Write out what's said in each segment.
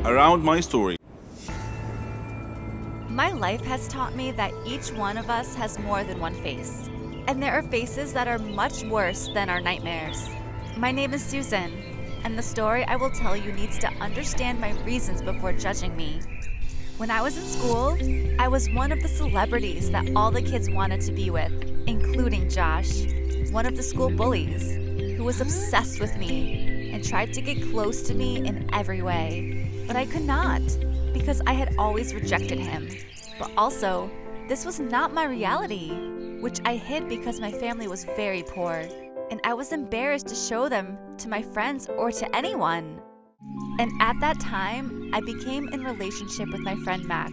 around my story. My life has taught me that each one of us has more than one face. And there are faces that are much worse than our nightmares. My name is Susan, and the story I will tell you needs to understand my reasons before judging me. When I was in school, I was one of the celebrities that all the kids wanted to be with, including Josh, one of the school bullies, who was obsessed with me and tried to get close to me in every way. But I could not, because I had always rejected him. But also, this was not my reality, which I hid because my family was very poor, and I was embarrassed to show them to my friends or to anyone. And at that time, I became in relationship with my friend Max.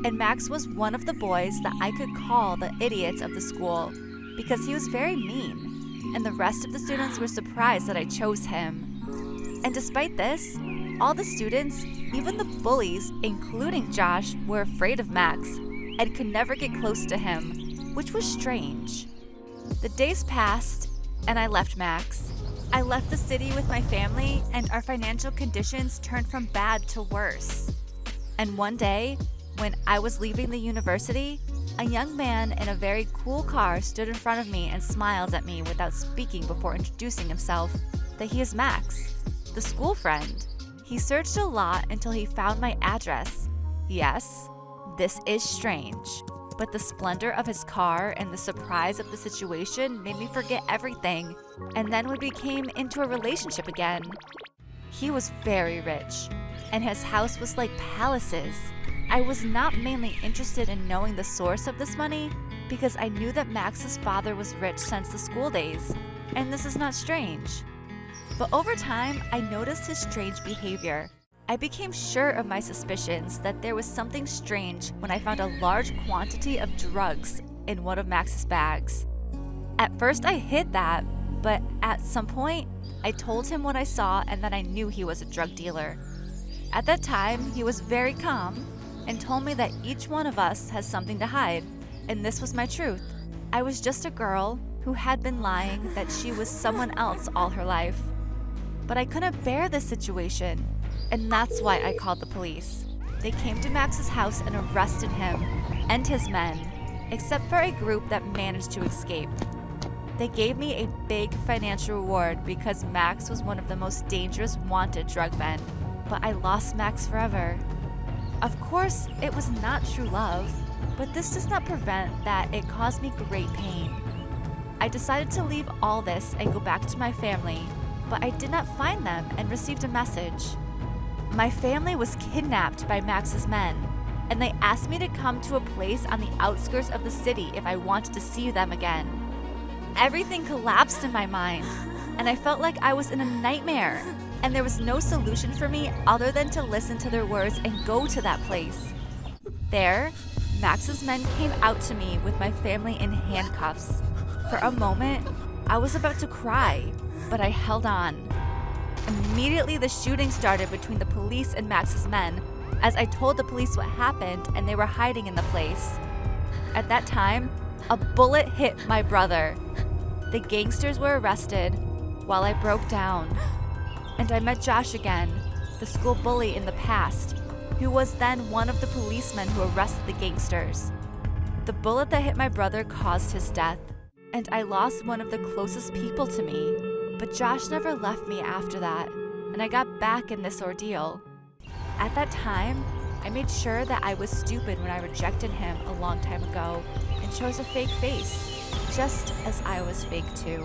And Max was one of the boys that I could call the idiots of the school because he was very mean, and the rest of the students were surprised that I chose him. And despite this, all the students, even the bullies, including Josh, were afraid of Max and could never get close to him, which was strange. The days passed, and I left Max. I left the city with my family, and our financial conditions turned from bad to worse. And one day, when I was leaving the university, a young man in a very cool car stood in front of me and smiled at me without speaking before introducing himself that he is Max, the school friend. He searched a lot until he found my address. Yes, this is strange, but the splendor of his car and the surprise of the situation made me forget everything, and then we became into a relationship again. He was very rich, and his house was like palaces. I was not mainly interested in knowing the source of this money because I knew that Max's father was rich since the school days, and this is not strange. But over time, I noticed his strange behavior. I became sure of my suspicions that there was something strange when I found a large quantity of drugs in one of Max's bags. At first, I hid that, but at some point, I told him what I saw and that I knew he was a drug dealer. At that time, he was very calm and told me that each one of us has something to hide, and this was my truth. I was just a girl who had been lying that she was someone else all her life. But I couldn't bear this situation, and that's why I called the police. They came to Max's house and arrested him and his men, except for a group that managed to escape. They gave me a big financial reward because Max was one of the most dangerous wanted drug men, but I lost Max forever. Of course, it was not true love, but this does not prevent that it caused me great pain. I decided to leave all this and go back to my family, but I did not find them and received a message. My family was kidnapped by Max's men, and they asked me to come to a place on the outskirts of the city if I wanted to see them again. Everything collapsed in my mind, and I felt like I was in a nightmare, and there was no solution for me other than to listen to their words and go to that place. There, Max's men came out to me with my family in handcuffs. For a moment, I was about to cry, but I held on. Immediately, the shooting started between the police and Max's men as I told the police what happened and they were hiding in the place. At that time, a bullet hit my brother. The gangsters were arrested while I broke down. And I met Josh again, the school bully in the past, who was then one of the policemen who arrested the gangsters. The bullet that hit my brother caused his death, and I lost one of the closest people to me. But Josh never left me after that, and I got back in this ordeal. At that time, I made sure that I was stupid when I rejected him a long time ago and chose a fake face, just as I was fake too.